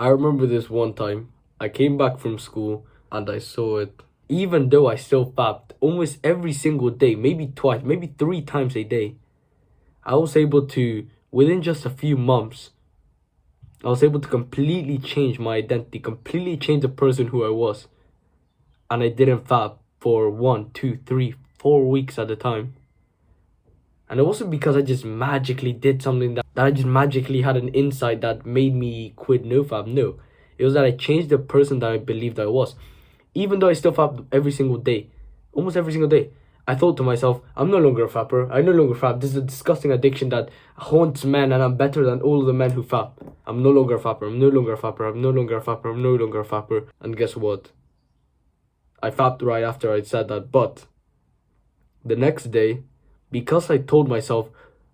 I remember this one time. I came back from school and I saw it. Even though I still fapped almost every single day, maybe twice, maybe three times a day, I was able to, within just a few months, I was able to completely change my identity, completely change the person who I was. And I didn't fap for 1, 2, 3, 4 weeks at a time. And it wasn't because I just magically did something that I just magically had an insight that made me quit NoFap. No, it was that I changed the person that I believed I was. Even though I still fap every single day, almost every single day, I thought to myself, I'm no longer a fapper. I no longer fap. This is a disgusting addiction that haunts men, and I'm better than all of the men who fap. I'm no longer a fapper. I'm no longer a fapper. I'm no longer a fapper. I'm no longer a fapper. And guess what? I fapped right after I said that. But the next day, because I told myself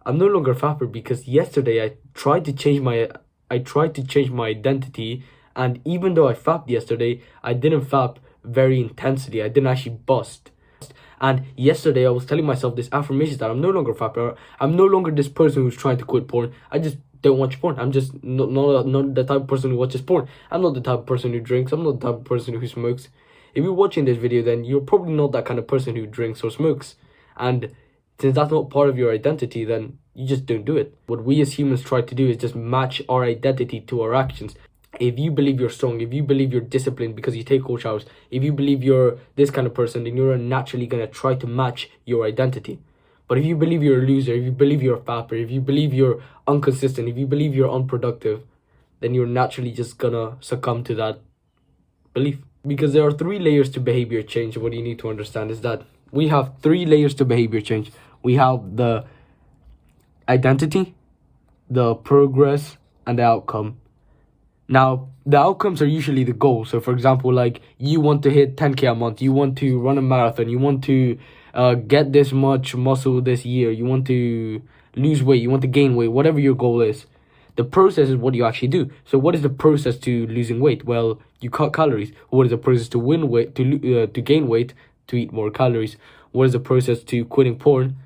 I'm no longer a fapper, because yesterday I tried to change my identity, and even though I fapped yesterday, I didn't fap very intensely. I didn't actually bust. And yesterday I was telling myself this affirmation that I'm no longer a fapper. I'm no longer this person who's trying to quit porn. I just don't watch porn. I'm just not the type of person who watches porn. I'm not the type of person who drinks. I'm not the type of person who smokes. If you're watching this video, then you're probably not that kind of person who drinks or smokes. And since that's not part of your identity, then you just don't do it. What we as humans try to do is just match our identity to our actions. If you believe you're strong, if you believe you're disciplined because you take cold showers, if you believe you're this kind of person, then you're naturally going to try to match your identity. But if you believe you're a loser, if you believe you're a fapper, if you believe you're inconsistent, if you believe you're unproductive, then you're naturally just going to succumb to that belief. Because there are 3 layers to behavior change. What you need to understand is that we have 3 layers to behavior change. We have the identity, the progress, and the outcome. Now, the outcomes are usually the goal. So, for example, like you want to hit 10K a month, you want to run a marathon, you want to get this much muscle this year, you want to lose weight, you want to gain weight, whatever your goal is. The process is what you actually do. So what is the process to losing weight? Well, you cut calories. What is the process to win weight, to gain weight? To eat more calories. What is the process to quitting porn?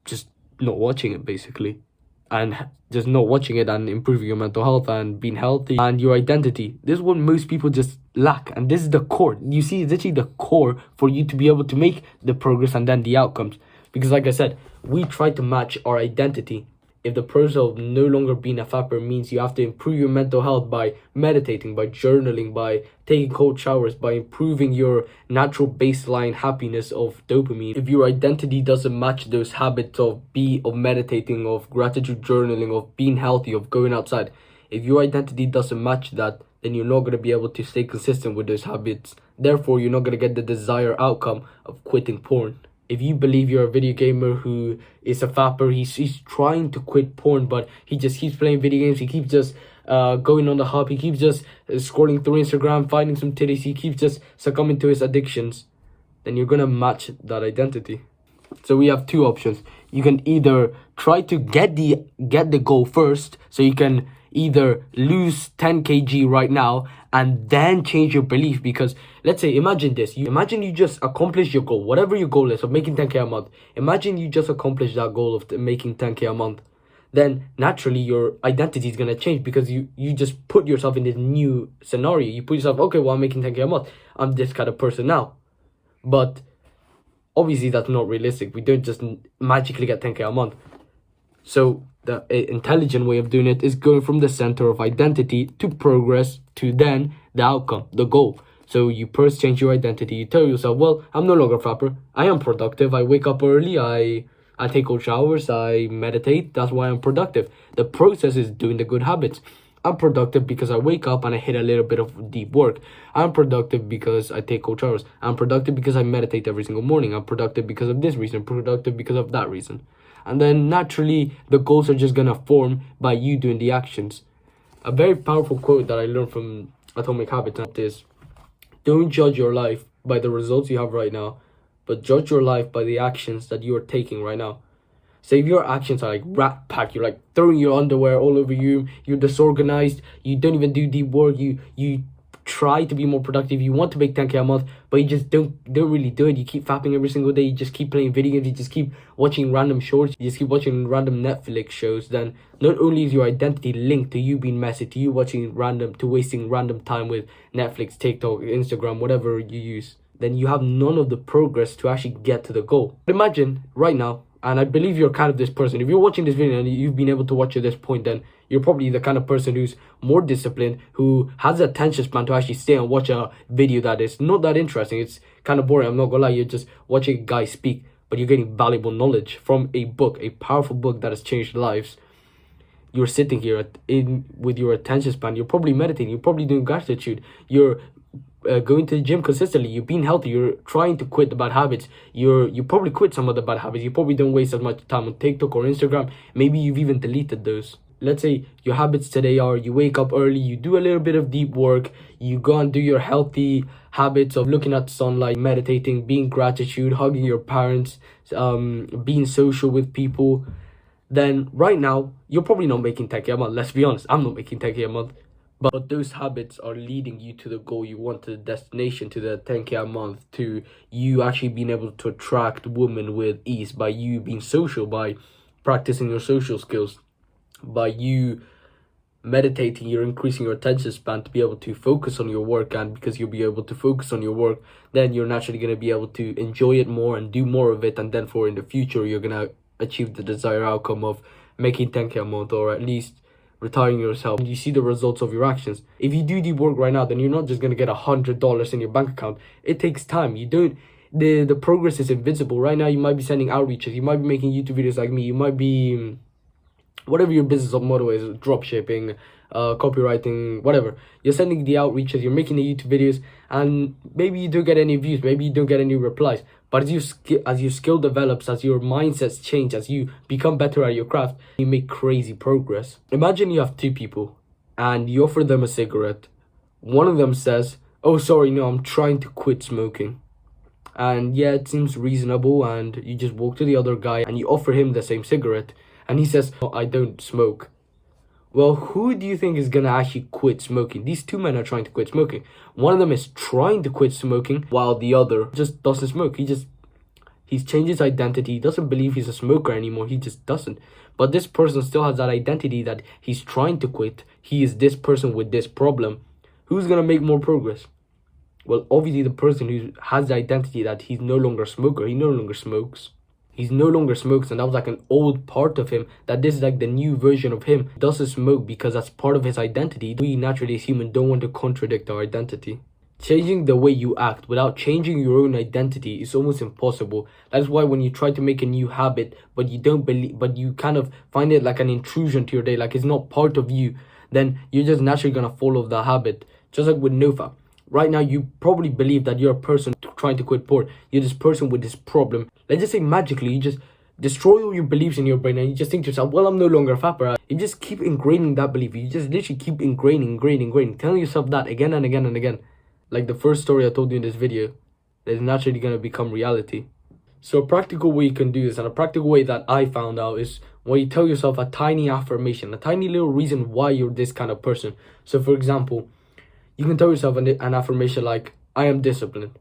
Just not watching it, basically. And just not watching it and improving your mental health and being healthy and your identity. This is what most people just lack. And this is the core. You see, it's actually the core for you to be able to make the progress and then the outcomes. Because like I said, we try to match our identity. If the process of no longer being a fapper means you have to improve your mental health by meditating, by journaling, by taking cold showers, by improving your natural baseline happiness of dopamine. If your identity doesn't match those habits of meditating, of gratitude journaling, of being healthy, of going outside, if your identity doesn't match that, then you're not going to be able to stay consistent with those habits. Therefore, you're not going to get the desired outcome of quitting porn. If you believe you're a video gamer who is a fapper, he's trying to quit porn, but he just keeps playing video games, he keeps just going on the hub, he keeps just scrolling through Instagram, finding some titties, he keeps just succumbing to his addictions, then you're gonna match that identity. So we have 2 options. You can either try to get the goal first, so you can either lose 10 kg right now and then change your belief. Because let's say, imagine this, imagine you just accomplish your goal, whatever your goal is of making 10K a month. Imagine you just accomplish that goal of making 10K a month. Then naturally your identity is going to change, because you just put yourself in this new scenario. You put yourself, okay, well, I'm making 10K a month, I'm this kind of person now. But obviously that's not realistic. We don't just magically get 10K a month. So the intelligent way of doing it is going from the center of identity to progress to then the outcome, the goal. So you first change your identity. You tell yourself, well, I'm no longer a fapper. I am productive. I wake up early. I take cold showers. I meditate. That's why I'm productive. The process is doing the good habits. I'm productive because I wake up and I hit a little bit of deep work. I'm productive because I take cold showers. I'm productive because I meditate every single morning. I'm productive because of this reason. I'm productive because of that reason. And then naturally, the goals are just going to form by you doing the actions. A very powerful quote that I learned from Atomic Habits is, don't judge your life by the results you have right now, but judge your life by the actions that you are taking right now. So if your actions are like rat pack, you're like throwing your underwear all over you, you're disorganized, you don't even do deep work, you try to be more productive, you want to make 10k a month, but you just don't really do it. You keep fapping every single day, you just keep playing video games, you just keep watching random shorts, you just keep watching random Netflix shows, then not only is your identity linked to you being messy, to you wasting random time with Netflix, TikTok, Instagram, whatever you use, then you have none of the progress to actually get to the goal. But imagine right now, and I believe you're kind of this person. If you're watching this video and you've been able to watch at this point, then you're probably the kind of person who's more disciplined, who has the attention span to actually stay and watch a video that is not that interesting. It's kind of boring, I'm not gonna lie. You're just watching a guy speak, but you're getting valuable knowledge from a book, a powerful book that has changed lives. You're sitting here with your attention span. You're probably meditating. You're probably doing gratitude. You're going to the gym consistently. You're being healthy. You're trying to quit the bad habits. You probably quit some of the bad habits. You probably don't waste as much time on TikTok or Instagram. Maybe you've even deleted those. Let's say your habits today are you wake up early, you do a little bit of deep work, you go and do your healthy habits of looking at sunlight, meditating, being gratitude, hugging your parents, being social with people. Then right now you're probably not making 10k a month. Let's be honest, I'm not making 10k a month. But those habits are leading you to the goal you want, to the destination, to the 10k a month, to you actually being able to attract women with ease, by you being social, by practicing your social skills, by you meditating. You're increasing your attention span to be able to focus on your work, and because you'll be able to focus on your work, then you're naturally going to be able to enjoy it more and do more of it, and then for in the future you're going to achieve the desired outcome of making 10k a month, or at least retiring yourself. You see the results of your actions. If you do the work right now, then you're not just going to get $100 in your bank account. It takes time. You don't the progress is invisible. Right now you might be sending outreaches, you might be making YouTube videos like me, you might be whatever your business model is, drop shipping, copywriting, whatever. You're sending the outreaches, you're making the YouTube videos, and maybe you don't get any views, maybe you don't get any replies. But as your skill develops, as your mindsets change, as you become better at your craft, you make crazy progress. Imagine you have two people and you offer them a cigarette. One of them says, "Oh, sorry, no, I'm trying to quit smoking." And yeah, it seems reasonable, and you just walk to the other guy and you offer him the same cigarette, and he says, "Oh, I don't smoke." Well, who do you think is gonna actually quit smoking? These two men are trying to quit smoking. One of them is trying to quit smoking, while the other just doesn't smoke. He's changed his identity. He doesn't believe he's a smoker anymore. He just doesn't. But this person still has that identity that he's trying to quit. He is this person with this problem. Who's gonna make more progress? Well, obviously the person who has the identity that he's no longer a smoker. He no longer smokes. He's no longer smokes, and that was like an old part of him, that this is like the new version of him. He doesn't smoke because that's part of his identity. We naturally as humans don't want to contradict our identity. Changing the way you act without changing your own identity is almost impossible. That's why when you try to make a new habit, but you kind of find it like an intrusion to your day, like it's not part of you, then you're just naturally gonna follow the habit. Just like with NoFap. Right now, you probably believe that you're a person trying to quit porn. You're this person with this problem. Let's just say magically, you just destroy all your beliefs in your brain, and you just think to yourself, well, I'm no longer a fapper. You just keep ingraining that belief. You just literally keep ingraining, telling yourself that again and again and again. Like the first story I told you in this video, that is naturally going to become reality. So a practical way you can do this, and a practical way that I found out, is when you tell yourself a tiny affirmation, a tiny little reason why you're this kind of person. So for example, you can tell yourself an affirmation like, "I am disciplined."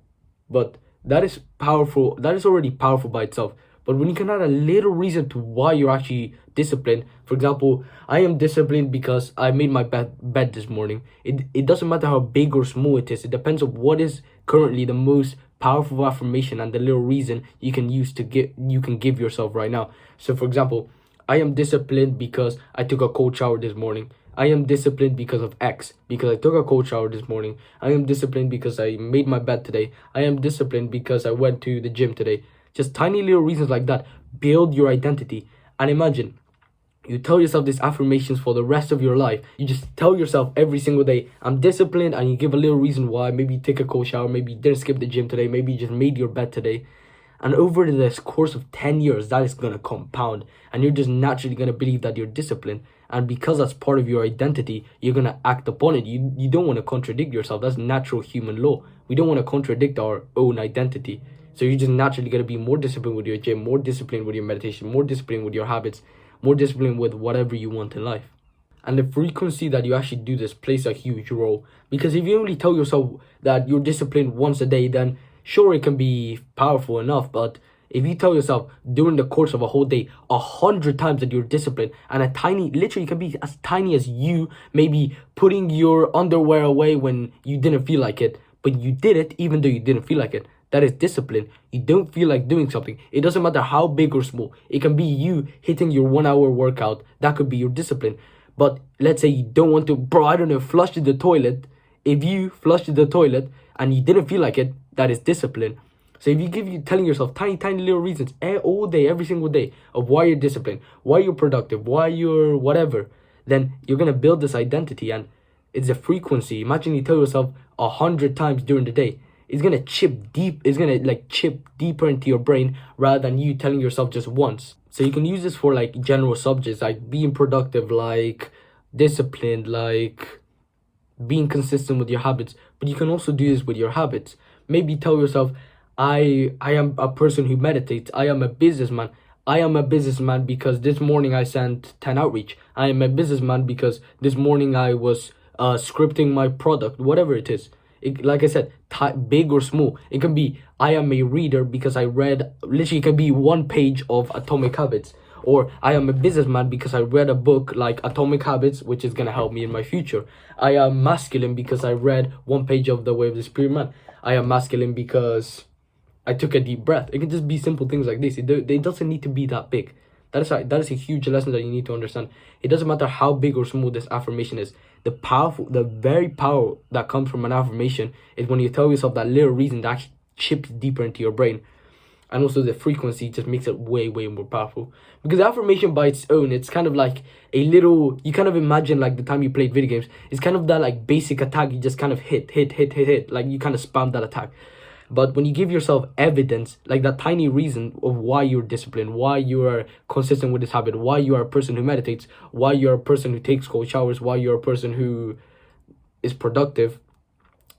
But that is powerful. That is already powerful by itself. But when you can add a little reason to why you're actually disciplined, for example, "I am disciplined because I made my bed this morning." It doesn't matter how big or small it is. It depends on what is currently the most powerful affirmation and the little reason you can give yourself right now. So for example, "I am disciplined because I took a cold shower this morning." "I am disciplined because of X, because I took a cold shower this morning." "I am disciplined because I made my bed today." "I am disciplined because I went to the gym today." Just tiny little reasons like that build your identity. And imagine, you tell yourself these affirmations for the rest of your life. You just tell yourself every single day, "I'm disciplined," and you give a little reason why. Maybe you take a cold shower, maybe you didn't skip the gym today, maybe you just made your bed today. And over this course of 10 years, that is going to compound. And you're just naturally going to believe that you're disciplined. And because that's part of your identity, you're going to act upon it. You don't want to contradict yourself. That's natural human law. We don't want to contradict our own identity. So you're just naturally going to be more disciplined with your gym, more disciplined with your meditation, more disciplined with your habits, more disciplined with whatever you want in life. And the frequency that you actually do this plays a huge role. Because if you only tell yourself that you're disciplined once a day, then sure, it can be powerful enough. But if you tell yourself during the course of a whole day 100 times that you're disciplined, and a tiny, literally, it can be as tiny as you maybe putting your underwear away when you didn't feel like it, but you did it even though you didn't feel like it. That is discipline. You don't feel like doing something. It doesn't matter how big or small. It can be you hitting your 1 hour workout. That could be your discipline. But let's say you don't want to, bro, I don't know, flush the toilet. If you flushed the toilet and you didn't feel like it, that is discipline. So if you telling yourself tiny, tiny little reasons all day, every single day of why you're disciplined, why you're productive, why you're whatever, then you're going to build this identity, and it's a frequency. Imagine you tell yourself 100 times during the day. It's going to chip deep. It's going to like chip deeper into your brain rather than you telling yourself just once. So you can use this for like general subjects like being productive, like disciplined, like being consistent with your habits. But you can also do this with your habits. Maybe tell yourself, I am a person who meditates. I am a businessman. I am a businessman because this morning I sent 10 outreach. I am a businessman because this morning I was scripting my product, whatever it is. Like I said, big or small. It can be, I am a reader because I read, literally, it can be 1 page of Atomic Habits. Or I am a businessman because I read a book like Atomic Habits, which is going to help me in my future. I am masculine because I read 1 page of The Way of the Spirit Man. I am masculine because I took a deep breath. It can just be simple things like this. It doesn't need to be that big. That is a huge lesson that you need to understand. It doesn't matter how big or small this affirmation is. The very power that comes from an affirmation is when you tell yourself that little reason that actually chips deeper into your brain. And also the frequency just makes it way, way more powerful. Because affirmation by its own, it's kind of like a little, you kind of imagine like the time you played video games. It's kind of that like basic attack. You just kind of hit. Like you kind of spam that attack. But when you give yourself evidence, like that tiny reason of why you're disciplined, why you are consistent with this habit, why you are a person who meditates, why you're a person who takes cold showers, why you're a person who is productive,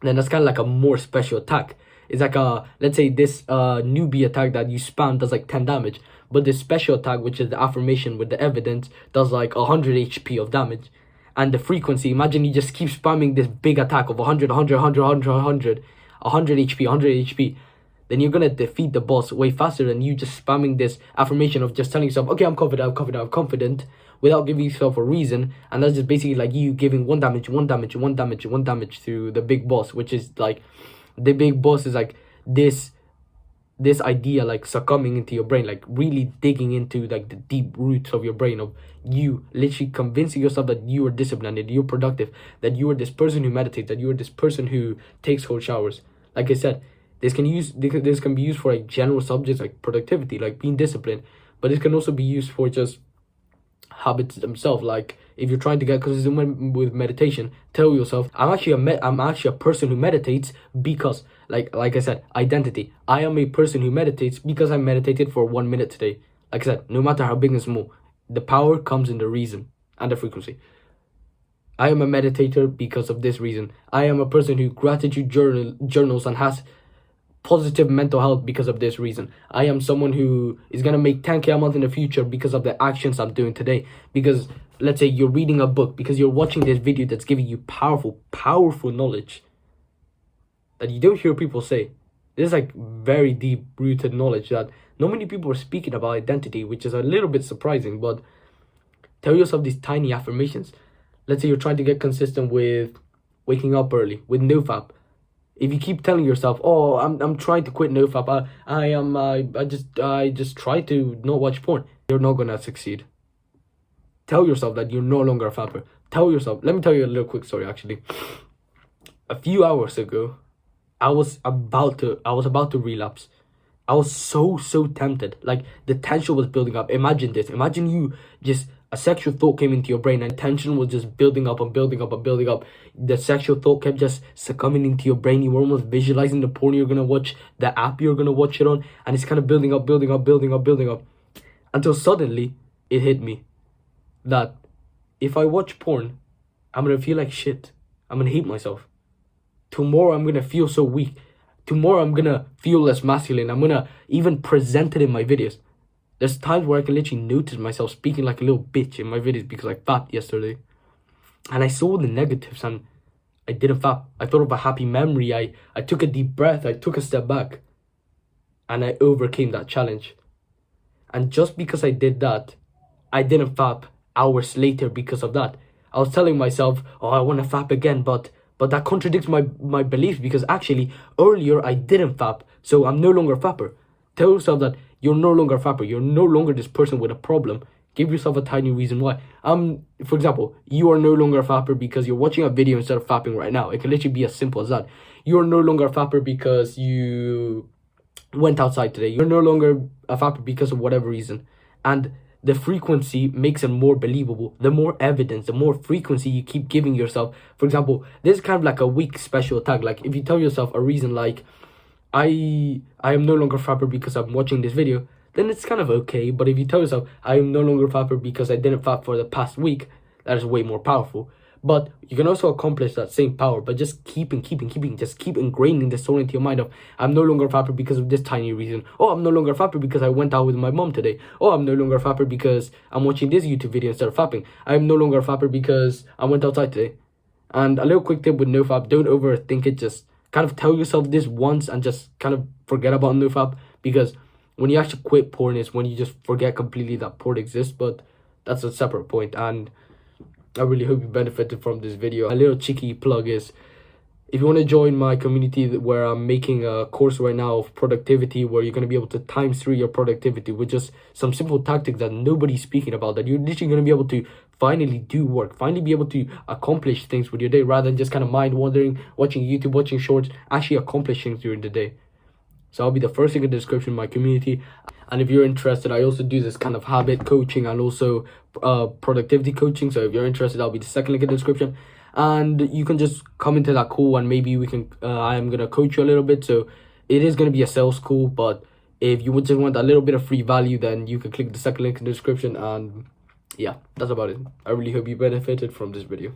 then that's kind of like a more special attack. It's like let's say this newbie attack that you spam does like 10 damage. But this special attack, which is the affirmation with the evidence, does like 100 HP of damage. And the frequency, imagine you just keep spamming this big attack of 100 HP, 100 HP, then you're going to defeat the boss way faster than you just spamming this affirmation of just telling yourself, okay, I'm confident, without giving yourself a reason. And that's just basically like you giving 1 damage to the big boss, which is like, the big boss is like this idea like succumbing into your brain, like really digging into like the deep roots of your brain, of you literally convincing yourself that you are disciplined, that you're productive, that you are this person who meditates, that you are this person who takes cold showers. Like I said, this can be used for like general subjects like productivity, like being disciplined, but it can also be used for just habits themselves. Like if you're trying to get consistent with meditation, tell yourself, I'm actually a person who meditates because, like I said, identity. I am a person who meditates because I meditated for 1 minute today. Like I said, no matter how big and small, the power comes in the reason and the frequency. I am a meditator because of this reason. I am a person who gratitude journals and has positive mental health because of this reason. I am someone who is going to make 10K a month in the future because of the actions I'm doing today. Because let's say you're reading a book, because you're watching this video that's giving you powerful knowledge that you don't hear people say. This is like very deep rooted knowledge that not many people are speaking about identity, which is a little bit surprising. But tell yourself these tiny affirmations. Let's say you're trying to get consistent with waking up early with NoFap. If you keep telling yourself, "Oh, I'm trying to quit NoFap. I just try to not watch porn," you're not gonna succeed. Tell yourself that you're no longer a fapper. Tell yourself. Let me tell you a little quick story. Actually, a few hours ago, I was about to relapse. I was so tempted. Like the tension was building up. Imagine this. Imagine you just, a sexual thought came into your brain and tension was just building up. The sexual thought kept just succumbing into your brain. You were almost visualizing the porn you're gonna watch, the app you're gonna watch it on, and it's kind of building up. Until suddenly it hit me that if I watch porn, I'm gonna feel like shit. I'm gonna hate myself. Tomorrow I'm gonna feel so weak. Tomorrow I'm gonna feel less masculine. I'm gonna even present it in my videos. There's times where I can literally notice myself speaking like a little bitch in my videos because I fapped yesterday. and I saw the negatives, and I didn't fap. I thought of a happy memory. I took a deep breath. I took a step back, and I overcame that challenge. And just because I did that, I didn't fap hours later because of that. I was telling myself, oh, I want to fap again, but that contradicts my beliefs, because actually earlier I didn't fap, so I'm no longer a fapper. Tell yourself that you're no longer a fapper. You're no longer this person with a problem. Give yourself a tiny reason why. For example, you are no longer a fapper because you're watching a video instead of fapping right now. It can literally be as simple as that. You are no longer a fapper because you went outside today. You're no longer a fapper because of whatever reason. And the frequency makes it more believable. The more evidence, the more frequency you keep giving yourself. For example, this is kind of like a weak special tag. Like if you tell yourself a reason like, I am no longer a fapper because I'm watching this video, then it's kind of okay. But if you tell yourself, I am no longer a fapper because I didn't fap for the past week, that is way more powerful. But you can also accomplish that same power, but just keep ingraining this soul into your mind of, I'm no longer a fapper because of this tiny reason. Oh, I'm no longer a fapper because I went out with my mom today. Oh, I'm no longer a fapper because I'm watching this YouTube video instead of fapping. I'm no longer a fapper because I went outside today. And a little quick tip with nofap, don't overthink it. Just kind of tell yourself this once and just kind of forget about nofap, because when you actually quit porn is when you just forget completely that porn exists. But that's a separate point, and I really hope you benefited from this video. A little cheeky plug is, if you want to join my community where I'm making a course right now of productivity, where you're going to be able to ×3 your productivity with just some simple tactics that nobody's speaking about, that you're literally going to be able to finally do work, finally be able to accomplish things with your day, rather than just kind of mind wandering, watching YouTube, watching shorts, actually accomplish things during the day. So I'll be the first thing in the description of my community. And if you're interested, I also do this kind of habit coaching and also productivity coaching. So if you're interested, I'll be the second link in the description. And you can just come into that call and maybe we can, I'm going to coach you a little bit. So it is going to be a sales call, but if you would just want a little bit of free value, then you can click the second link in the description. And yeah, that's about it. I really hope you benefited from this video.